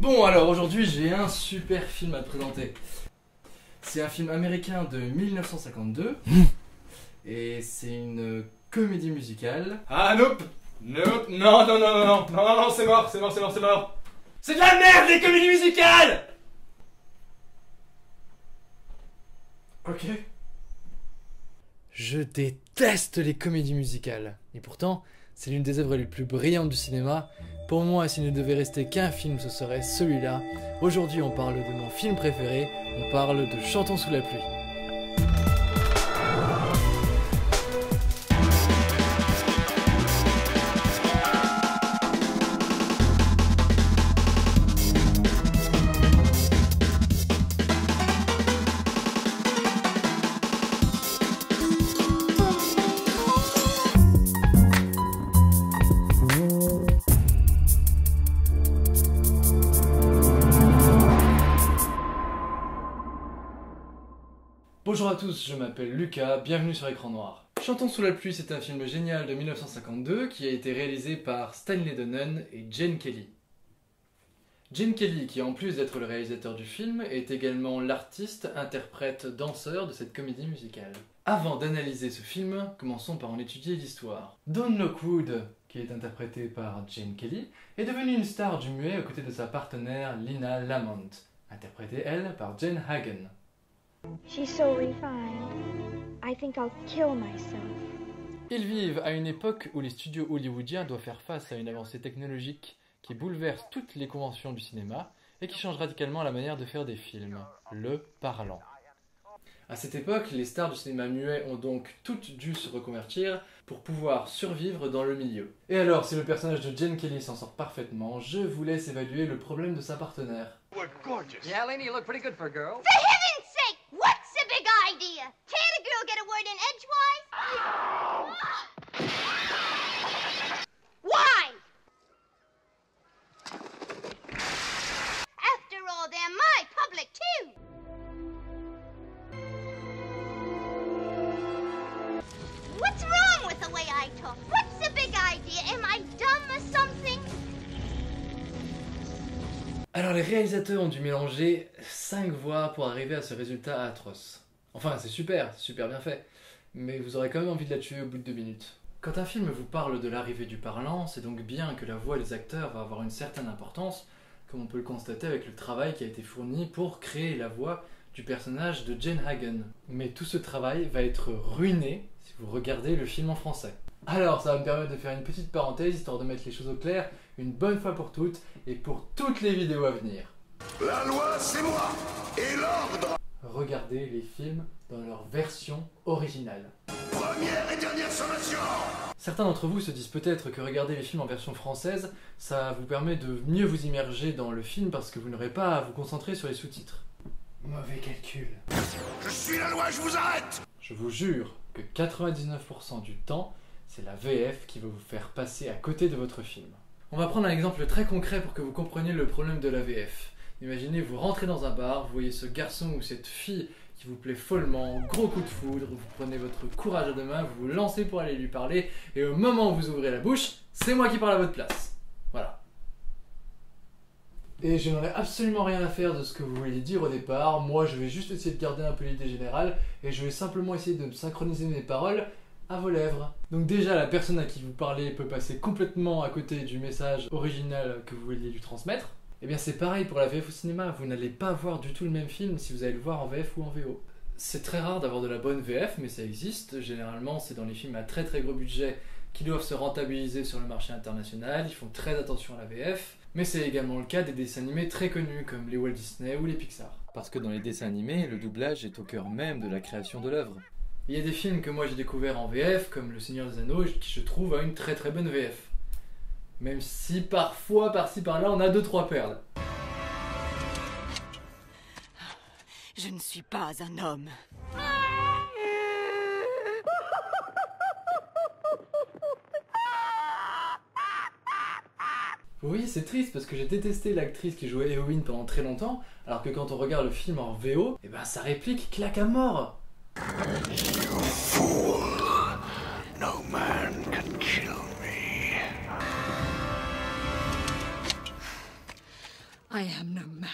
Bon alors aujourd'hui j'ai un super film à te présenter. C'est un film américain de 1952 et c'est une comédie musicale. Ah nope. Nope. Non, c'est mort. C'est de la merde les comédies musicales. Ok. Je déteste les comédies musicales. Et pourtant, c'est l'une des œuvres les plus brillantes du cinéma. Pour moi, s'il ne devait rester qu'un film, ce serait celui-là. Aujourd'hui, on parle de mon film préféré. On parle de Chantons sous la pluie. Bonjour à tous, je m'appelle Lucas, bienvenue sur Écran Noir. Chantons sous la pluie, c'est un film génial de 1952 qui a été réalisé par Stanley Donen et Gene Kelly. Gene Kelly, qui en plus d'être le réalisateur du film, est également l'artiste, interprète, danseur de cette comédie musicale. Avant d'analyser ce film, commençons par en étudier l'histoire. Dawn Lockwood, qui est interprétée par Gene Kelly, est devenue une star du muet aux côtés de sa partenaire Lina Lamont, interprétée elle par Jane Hagen. She's so refined. I think I'll kill myself. Ils vivent à une époque où les studios hollywoodiens doivent faire face à une avancée technologique qui bouleverse toutes les conventions du cinéma et qui change radicalement la manière de faire des films, le parlant. À cette époque, les stars du cinéma muet ont donc toutes dû se reconvertir pour pouvoir survivre dans le milieu. Et alors, si le personnage de Gene Kelly s'en sort parfaitement, je vous laisse évaluer le problème de sa partenaire. Yeah, Lainey, you look pretty good for a girl. For heaven's sake, what's the big idea? Can't a girl get a word in edgewise? Why? After all, they're my public too. What's wrong with the way I talk? What's the big idea? Am I dumb or something? Alors les réalisateurs ont dû mélanger 5 voix pour arriver à ce résultat atroce. Enfin c'est super bien fait, mais vous aurez quand même envie de la tuer au bout de 2 minutes. Quand un film vous parle de l'arrivée du parlant, c'est donc bien que la voix des acteurs va avoir une certaine importance, comme on peut le constater avec le travail qui a été fourni pour créer la voix du personnage de Jane Hagen. Mais tout ce travail va être ruiné si vous regardez le film en français. Alors ça va me permettre de faire une petite parenthèse histoire de mettre les choses au clair une bonne fois pour toutes et pour toutes les vidéos à venir. La loi, c'est moi et l'ordre. Regardez les films dans leur version originale. Première et dernière sommation. Certains d'entre vous se disent peut-être que regarder les films en version française, ça vous permet de mieux vous immerger dans le film parce que vous n'aurez pas à vous concentrer sur les sous-titres. Mauvais calcul. Je suis la loi, je vous arrête. Je vous jure que 99% du temps, c'est la VF qui va vous faire passer à côté de votre film. On va prendre un exemple très concret pour que vous compreniez le problème de la VF. Imaginez, vous rentrez dans un bar, vous voyez ce garçon ou cette fille qui vous plaît follement, gros coup de foudre, vous prenez votre courage à deux mains, vous vous lancez pour aller lui parler, et au moment où vous ouvrez la bouche, c'est moi qui parle à votre place. Voilà. Et je n'en ai absolument rien à faire de ce que vous vouliez dire au départ, moi je vais juste essayer de garder un peu l'idée générale, et je vais simplement essayer de synchroniser mes paroles à vos lèvres. Donc déjà, la personne à qui vous parlez peut passer complètement à côté du message original que vous vouliez lui transmettre. Et bien c'est pareil pour la VF au cinéma, vous n'allez pas voir du tout le même film si vous allez le voir en VF ou en VO. C'est très rare d'avoir de la bonne VF, mais ça existe. Généralement, c'est dans les films à très gros budget qui doivent se rentabiliser sur le marché international, ils font très attention à la VF. Mais c'est également le cas des dessins animés très connus comme les Walt Disney ou les Pixar. Parce que dans les dessins animés, le doublage est au cœur même de la création de l'œuvre. Il y a des films que moi j'ai découverts en VF, comme Le Seigneur des Anneaux, qui je trouve a une très bonne VF. Même si parfois, par-ci par-là, on a 2-3 perles. Je ne suis pas un homme. Oui, c'est triste parce que j'ai détesté l'actrice qui jouait Éowyn pendant très longtemps, alors que quand on regarde le film en VO, et ben sa réplique claque à mort. Fool. No man can kill me. I am no man.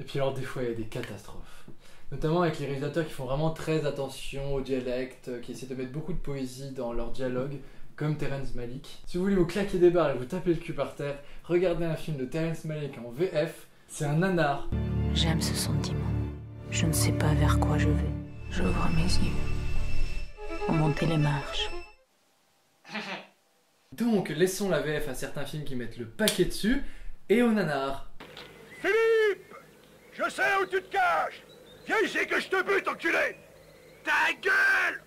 Et puis alors des fois il y a des catastrophes. Notamment avec les réalisateurs qui font vraiment très attention au dialecte, qui essaient de mettre beaucoup de poésie dans leur dialogue, comme Terrence Malick. Si vous voulez vous claquer des barres et vous taper le cul par terre, regardez un film de Terrence Malick en VF, c'est un nanar. J'aime ce sentiment. Je ne sais pas vers quoi je vais. J'ouvre mes yeux. Pour monter les marches. Donc laissons la VF à certains films qui mettent le paquet dessus, et au nanar. Philippe! Je sais où tu te caches! Viens ici que je te bute, enculé! Ta gueule!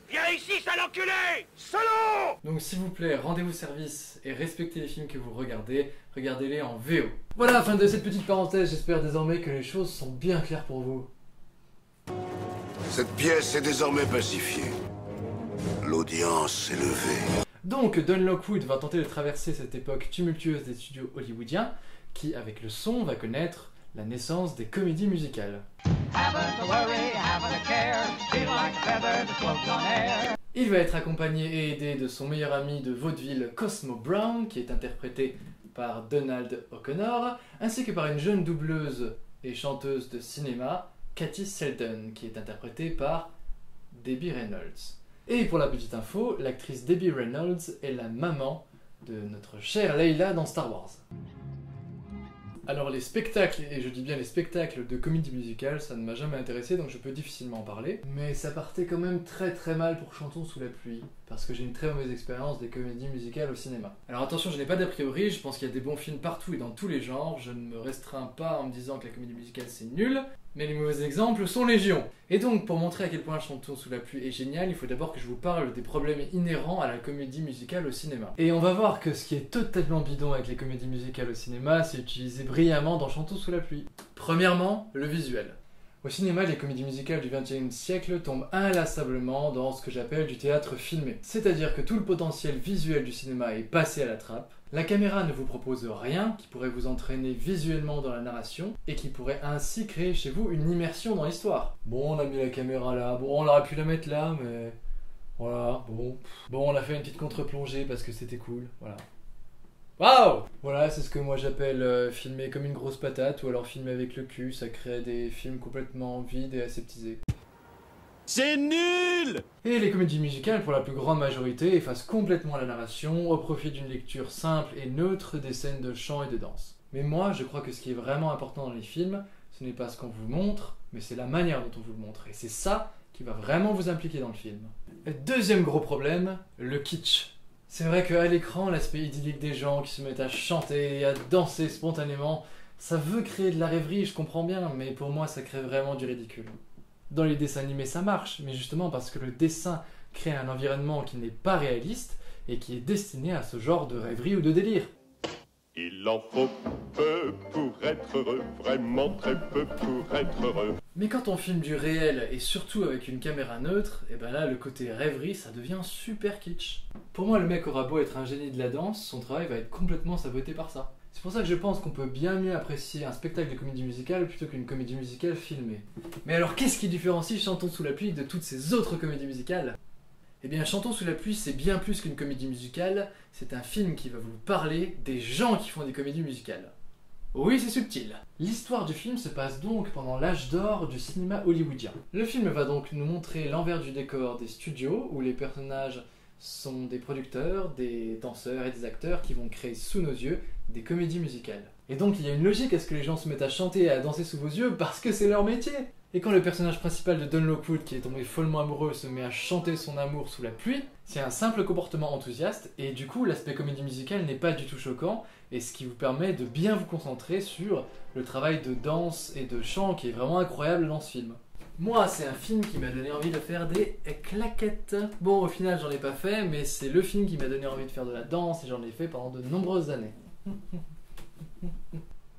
Viens ici, sale enculé! Salaud! Donc s'il vous plaît, rendez-vous service et respectez les films que vous regardez, regardez-les en VO. Voilà, fin de cette petite parenthèse, j'espère désormais que les choses sont bien claires pour vous. Cette pièce est désormais pacifiée. L'audience est levée. Donc Don Lockwood va tenter de traverser cette époque tumultueuse des studios hollywoodiens, qui avec le son va connaître la naissance des comédies musicales. Il va être accompagné et aidé de son meilleur ami de vaudeville Cosmo Brown, qui est interprété par Donald O'Connor, ainsi que par une jeune doubleuse et chanteuse de cinéma, Katie Selden, qui est interprétée par Debbie Reynolds. Et pour la petite info, l'actrice Debbie Reynolds est la maman de notre chère Leila dans Star Wars. Alors les spectacles, et je dis bien les spectacles de comédie musicale, ça ne m'a jamais intéressé donc je peux difficilement en parler. Mais ça partait quand même très très mal pour Chantons sous la pluie, parce que j'ai une très mauvaise expérience des comédies musicales au cinéma. Alors attention, je n'ai pas d'a priori, je pense qu'il y a des bons films partout et dans tous les genres, je ne me restreins pas en me disant que la comédie musicale c'est nul, mais les mauvais exemples sont légion. Et donc pour montrer à quel point Chantons sous la pluie est génial, il faut d'abord que je vous parle des problèmes inhérents à la comédie musicale au cinéma. Et on va voir que ce qui est totalement bidon avec les comédies musicales au cinéma, c'est utilisé brillamment dans Chantons sous la pluie. Premièrement, le visuel. Au cinéma, les comédies musicales du XXe siècle tombent inlassablement dans ce que j'appelle du théâtre filmé. C'est-à-dire que tout le potentiel visuel du cinéma est passé à la trappe, la caméra ne vous propose rien qui pourrait vous entraîner visuellement dans la narration, et qui pourrait ainsi créer chez vous une immersion dans l'histoire. Bon, on a mis la caméra là, bon, on aurait pu la mettre là, mais... Voilà, bon, on a fait une petite contre-plongée parce que c'était cool, voilà. Waouh! Voilà, c'est ce que moi j'appelle filmer comme une grosse patate, ou alors filmer avec le cul, ça crée des films complètement vides et aseptisés. C'est nul! Et les comédies musicales, pour la plus grande majorité, effacent complètement la narration au profit d'une lecture simple et neutre des scènes de chant et de danse. Mais moi, je crois que ce qui est vraiment important dans les films, ce n'est pas ce qu'on vous montre, mais c'est la manière dont on vous le montre. Et c'est ça qui va vraiment vous impliquer dans le film. Et deuxième gros problème, le kitsch. C'est vrai qu'à l'écran, l'aspect idyllique des gens qui se mettent à chanter et à danser spontanément, ça veut créer de la rêverie, je comprends bien, mais pour moi ça crée vraiment du ridicule. Dans les dessins animés ça marche, mais justement parce que le dessin crée un environnement qui n'est pas réaliste et qui est destiné à ce genre de rêverie ou de délire. Il en faut peu pour être heureux, vraiment très peu pour être heureux. Mais quand on filme du réel, et surtout avec une caméra neutre, et ben là le côté rêverie ça devient super kitsch. Pour moi le mec aura beau être un génie de la danse, son travail va être complètement saboté par ça. C'est pour ça que je pense qu'on peut bien mieux apprécier un spectacle de comédie musicale plutôt qu'une comédie musicale filmée. Mais alors qu'est-ce qui différencie Chantons sous la pluie de toutes ces autres comédies musicales ? Eh bien, Chantons sous la pluie, c'est bien plus qu'une comédie musicale, c'est un film qui va vous parler des gens qui font des comédies musicales. Oui, c'est subtil. L'histoire du film se passe donc pendant l'âge d'or du cinéma hollywoodien. Le film va donc nous montrer l'envers du décor des studios, où les personnages sont des producteurs, des danseurs et des acteurs qui vont créer sous nos yeux des comédies musicales. Et donc il y a une logique à ce que les gens se mettent à chanter et à danser sous vos yeux parce que c'est leur métier. Et quand le personnage principal de Don Lockwood, qui est tombé follement amoureux, se met à chanter son amour sous la pluie, c'est un simple comportement enthousiaste, et du coup l'aspect comédie musicale n'est pas du tout choquant, et ce qui vous permet de bien vous concentrer sur le travail de danse et de chant qui est vraiment incroyable dans ce film. Moi, c'est un film qui m'a donné envie de faire des claquettes. Bon, au final, j'en ai pas fait, mais c'est le film qui m'a donné envie de faire de la danse, et j'en ai fait pendant de nombreuses années.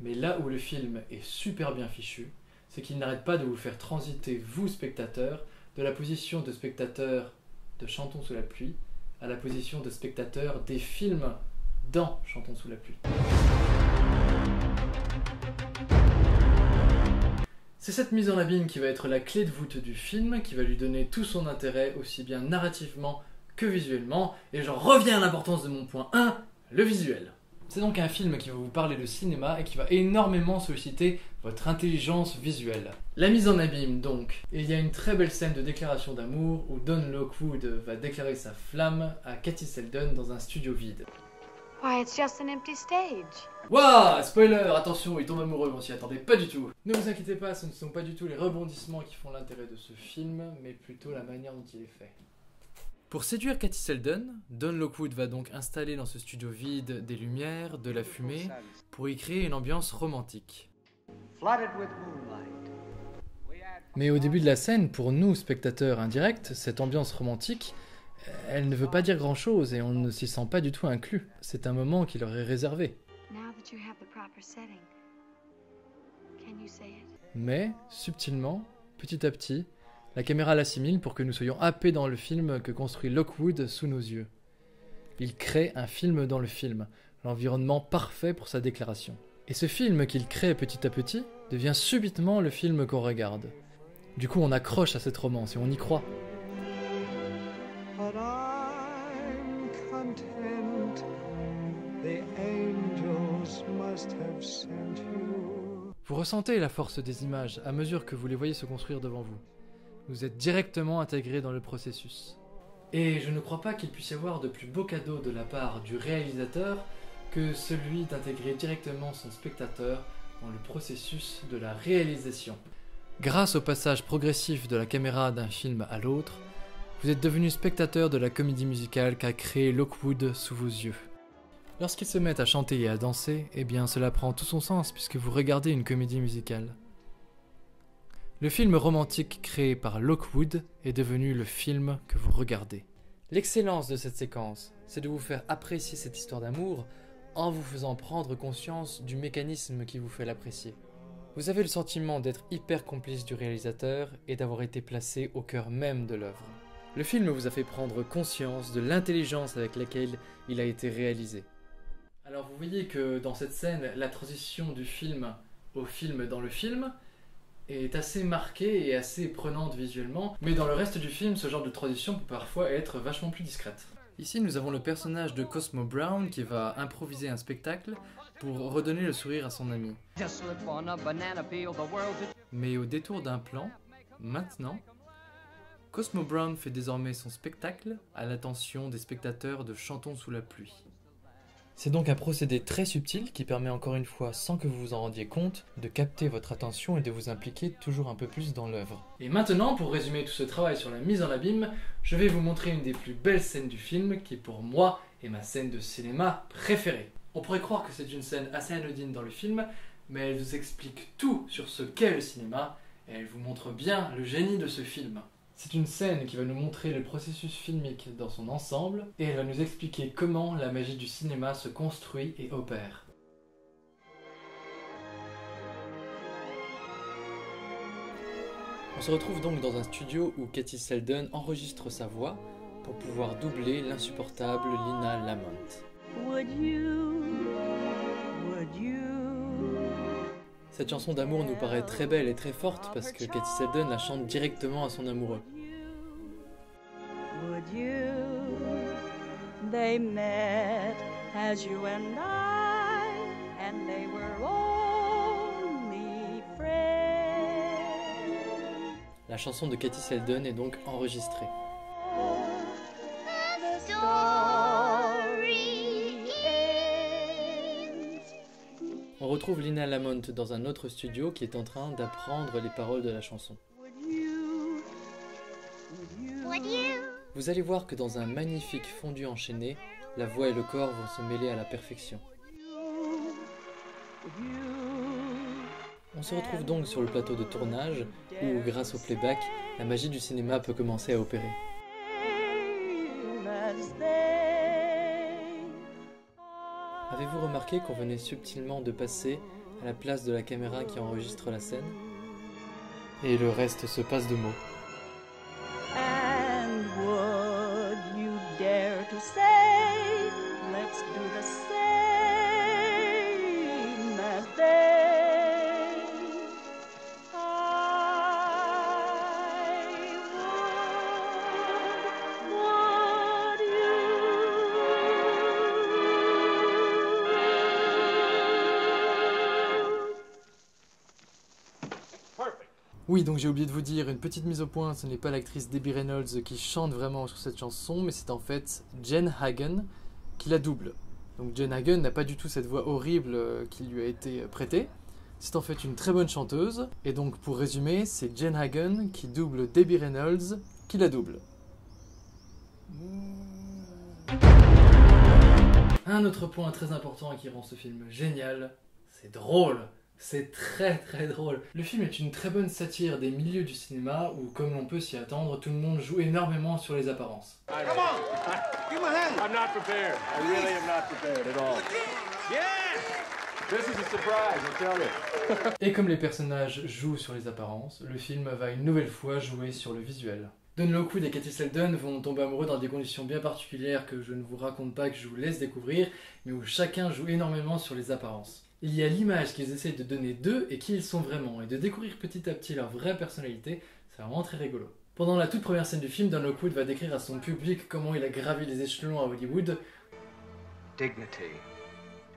Mais là où le film est super bien fichu, c'est qu'il n'arrête pas de vous faire transiter, vous spectateurs, de la position de spectateur de Chantons sous la pluie à la position de spectateur des films dans Chantons sous la pluie. C'est cette mise en abîme qui va être la clé de voûte du film, qui va lui donner tout son intérêt, aussi bien narrativement que visuellement, et j'en reviens à l'importance de mon point 1, le visuel. C'est donc un film qui va vous parler de cinéma et qui va énormément solliciter votre intelligence visuelle. La mise en abîme donc. Il y a une très belle scène de déclaration d'amour où Don Lockwood va déclarer sa flamme à Katie Seldon dans un studio vide. Why, it's just an empty stage. Waouh, spoiler, attention, il tombe amoureux, on s'y attendait pas du tout. Ne vous inquiétez pas, ce ne sont pas du tout les rebondissements qui font l'intérêt de ce film, mais plutôt la manière dont il est fait. Pour séduire Katie Seldon, Don Lockwood va donc installer dans ce studio vide des lumières, de la fumée, pour y créer une ambiance romantique. Mais au début de la scène, pour nous, spectateurs indirects, cette ambiance romantique, elle ne veut pas dire grand-chose et on ne s'y sent pas du tout inclus. C'est un moment qui leur est réservé. Mais, subtilement, petit à petit, la caméra l'assimile pour que nous soyons happés dans le film que construit Lockwood sous nos yeux. Il crée un film dans le film, l'environnement parfait pour sa déclaration. Et ce film qu'il crée petit à petit devient subitement le film qu'on regarde. Du coup, on accroche à cette romance et on y croit. But I'm content. The angels must have sent you. Vous ressentez la force des images à mesure que vous les voyez se construire devant vous. Vous êtes directement intégré dans le processus. Et je ne crois pas qu'il puisse y avoir de plus beau cadeau de la part du réalisateur que celui d'intégrer directement son spectateur dans le processus de la réalisation. Grâce au passage progressif de la caméra d'un film à l'autre, vous êtes devenu spectateur de la comédie musicale qu'a créée Lockwood sous vos yeux. Lorsqu'ils se mettent à chanter et à danser, eh bien cela prend tout son sens puisque vous regardez une comédie musicale. Le film romantique créé par Lockwood est devenu le film que vous regardez. L'excellence de cette séquence, c'est de vous faire apprécier cette histoire d'amour en vous faisant prendre conscience du mécanisme qui vous fait l'apprécier. Vous avez le sentiment d'être hyper complice du réalisateur et d'avoir été placé au cœur même de l'œuvre. Le film vous a fait prendre conscience de l'intelligence avec laquelle il a été réalisé. Alors vous voyez que dans cette scène, la transition du film au film dans le film est assez marquée et assez prenante visuellement, mais dans le reste du film, ce genre de transition peut parfois être vachement plus discrète. Ici, nous avons le personnage de Cosmo Brown qui va improviser un spectacle pour redonner le sourire à son ami. Mais au détour d'un plan, maintenant, Cosmo Brown fait désormais son spectacle à l'attention des spectateurs de Chantons sous la pluie. C'est donc un procédé très subtil qui permet encore une fois, sans que vous vous en rendiez compte, de capter votre attention et de vous impliquer toujours un peu plus dans l'œuvre. Et maintenant, pour résumer tout ce travail sur la mise en abîme, je vais vous montrer une des plus belles scènes du film qui pour moi est ma scène de cinéma préférée. On pourrait croire que c'est une scène assez anodine dans le film, mais elle vous explique tout sur ce qu'est le cinéma et elle vous montre bien le génie de ce film. C'est une scène qui va nous montrer le processus filmique dans son ensemble et elle va nous expliquer comment la magie du cinéma se construit et opère. On se retrouve donc dans un studio où Katie Seldon enregistre sa voix pour pouvoir doubler l'insupportable Lina Lamont. Cette chanson d'amour nous paraît très belle et très forte parce que Katie Seldon la chante directement à son amoureux. They met as you and they were only friends. La chanson de Katie Seldon est donc enregistrée. On retrouve Lina Lamont dans un autre studio qui est en train d'apprendre les paroles de la chanson. Vous allez voir que dans un magnifique fondu enchaîné, la voix et le corps vont se mêler à la perfection. On se retrouve donc sur le plateau de tournage où, grâce au playback, la magie du cinéma peut commencer à opérer. Avez-vous remarqué qu'on venait subtilement de passer à la place de la caméra qui enregistre la scène? Et le reste se passe de mots. And would you dare to say, let's do the same as they? I would you? Oui, donc j'ai oublié de vous dire, une petite mise au point, ce n'est pas l'actrice Debbie Reynolds qui chante vraiment sur cette chanson, mais c'est en fait Jen Hagen qui la double. Donc Jen Hagen n'a pas du tout cette voix horrible qui lui a été prêtée. C'est en fait une très bonne chanteuse, et donc pour résumer, c'est Jen Hagen qui double Debbie Reynolds qui la double. Un autre point très important qui rend ce film génial, c'est drôle. C'est très très drôle. Le film est une très bonne satire des milieux du cinéma où, comme l'on peut s'y attendre, tout le monde joue énormément sur les apparences. Come on! Give my hand! I'm not prepared. I really am not prepared at all. Yeah! This is a surprise, I'll tell you. Et comme les personnages jouent sur les apparences, le film va une nouvelle fois jouer sur le visuel. Don Lockwood et Katie Seldon vont tomber amoureux dans des conditions bien particulières que je ne vous raconte pas, que je vous laisse découvrir, mais où chacun joue énormément sur les apparences. Il y a l'image qu'ils essayent de donner d'eux et qui ils sont vraiment, et de découvrir petit à petit leur vraie personnalité, c'est vraiment très rigolo. Pendant la toute première scène du film, Don Lockwood va décrire à son public comment il a gravi les échelons à Hollywood. Dignity.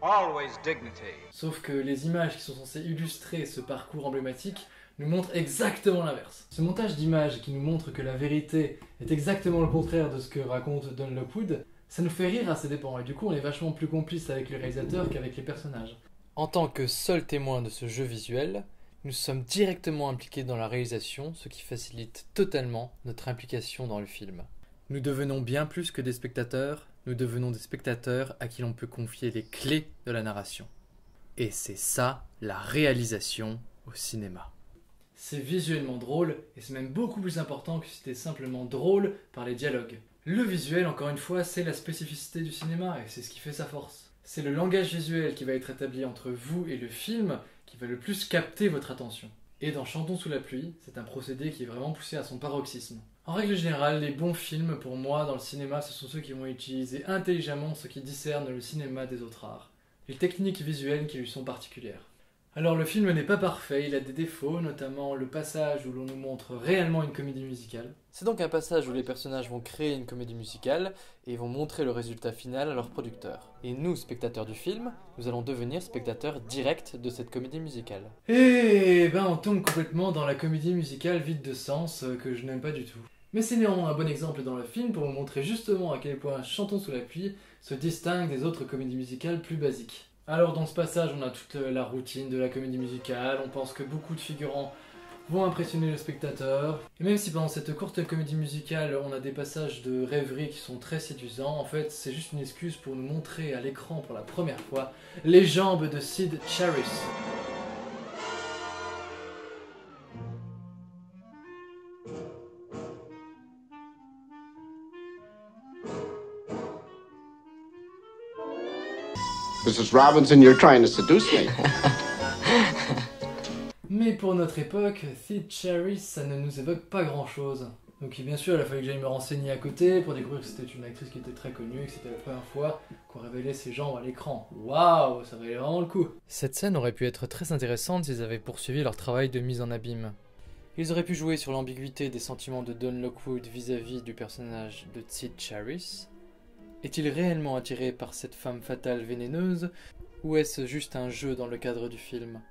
Always dignity. Sauf que les images qui sont censées illustrer ce parcours emblématique nous montrent exactement l'inverse. Ce montage d'images qui nous montre que la vérité est exactement le contraire de ce que raconte Don Lockwood, ça nous fait rire à ses dépens, et du coup on est vachement plus complice avec le réalisateur qu'avec les personnages. En tant que seul témoin de ce jeu visuel, nous sommes directement impliqués dans la réalisation, ce qui facilite totalement notre implication dans le film. Nous devenons bien plus que des spectateurs, nous devenons des spectateurs à qui l'on peut confier les clés de la narration. Et c'est ça, la réalisation au cinéma. C'est visuellement drôle, et c'est même beaucoup plus important que si c'était simplement drôle par les dialogues. Le visuel, encore une fois, c'est la spécificité du cinéma, et c'est ce qui fait sa force. C'est le langage visuel qui va être établi entre vous et le film qui va le plus capter votre attention. Et dans Chantons sous la pluie, c'est un procédé qui est vraiment poussé à son paroxysme. En règle générale, les bons films, pour moi, dans le cinéma, ce sont ceux qui vont utiliser intelligemment ce qui discerne le cinéma des autres arts. Les techniques visuelles qui lui sont particulières. Alors le film n'est pas parfait, il a des défauts, notamment le passage où l'on nous montre réellement une comédie musicale. C'est donc un passage où les personnages vont créer une comédie musicale et vont montrer le résultat final à leurs producteurs. Et nous, spectateurs du film, nous allons devenir spectateurs directs de cette comédie musicale. Et ben on tombe complètement dans la comédie musicale vide de sens que je n'aime pas du tout. Mais c'est néanmoins un bon exemple dans le film pour vous montrer justement à quel point Chantons sous la pluie se distingue des autres comédies musicales plus basiques. Alors dans ce passage, on a toute la routine de la comédie musicale, on pense que beaucoup de figurants vont impressionner le spectateur. Et même si pendant cette courte comédie musicale, on a des passages de rêverie qui sont très séduisants, en fait c'est juste une excuse pour nous montrer à l'écran pour la première fois les jambes de Sid Charisse. Mrs. Robinson, you're trying to seduce me. Mais pour notre époque, Sid Charisse, ça ne nous évoque pas grand-chose. Donc bien sûr, il a fallu que j'aille me renseigner à côté pour découvrir que c'était une actrice qui était très connue et que c'était la première fois qu'on révélait ses jambes à l'écran. Waouh, ça valait vraiment le coup. Cette scène aurait pu être très intéressante s'ils avaient poursuivi leur travail de mise en abîme. Ils auraient pu jouer sur l'ambiguïté des sentiments de Don Lockwood vis-à-vis du personnage de Sid Charisse. Est-il réellement attiré par cette femme fatale vénéneuse, ou est-ce juste un jeu dans le cadre du film?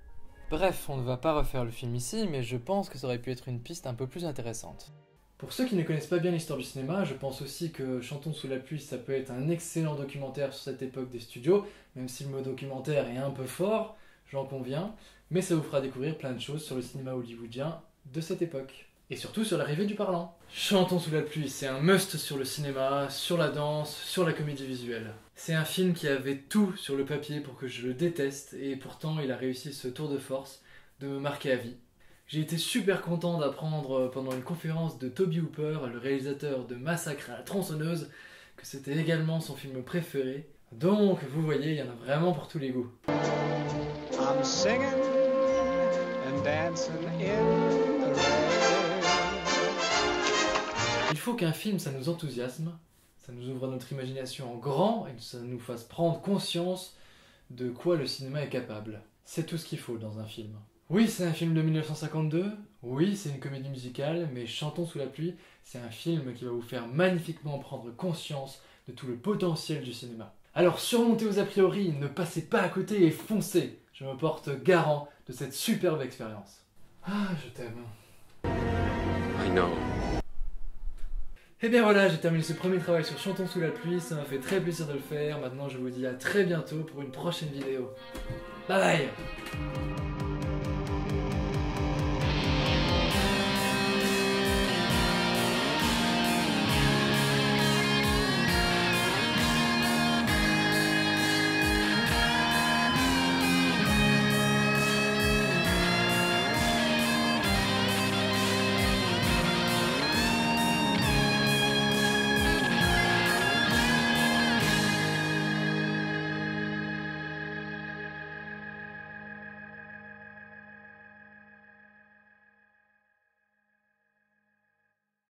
Bref, on ne va pas refaire le film ici, mais je pense que ça aurait pu être une piste un peu plus intéressante. Pour ceux qui ne connaissent pas bien l'histoire du cinéma, je pense aussi que Chantons sous la pluie, ça peut être un excellent documentaire sur cette époque des studios, même si le mot documentaire est un peu fort, j'en conviens, mais ça vous fera découvrir plein de choses sur le cinéma hollywoodien de cette époque. Et surtout sur l'arrivée du parlant. Chantons sous la pluie, c'est un must sur le cinéma, sur la danse, sur la comédie visuelle. C'est un film qui avait tout sur le papier pour que je le déteste, et pourtant il a réussi ce tour de force de me marquer à vie. J'ai été super content d'apprendre pendant une conférence de Toby Hooper, le réalisateur de Massacre à la tronçonneuse, que c'était également son film préféré. Donc, vous voyez, il y en a vraiment pour tous les goûts. I'm singing and dancing in the rain. Il faut qu'un film, ça nous enthousiasme, ça nous ouvre notre imagination en grand et que ça nous fasse prendre conscience de quoi le cinéma est capable. C'est tout ce qu'il faut dans un film. Oui, c'est un film de 1952, oui, c'est une comédie musicale, mais Chantons sous la pluie, c'est un film qui va vous faire magnifiquement prendre conscience de tout le potentiel du cinéma. Alors surmontez vos a priori, ne passez pas à côté et foncez. Je me porte garant de cette superbe expérience. Ah, je t'aime. I know. Et bien voilà, j'ai terminé ce premier travail sur Chantons sous la pluie, ça m'a fait très plaisir de le faire. Maintenant je vous dis à très bientôt pour une prochaine vidéo. Bye bye.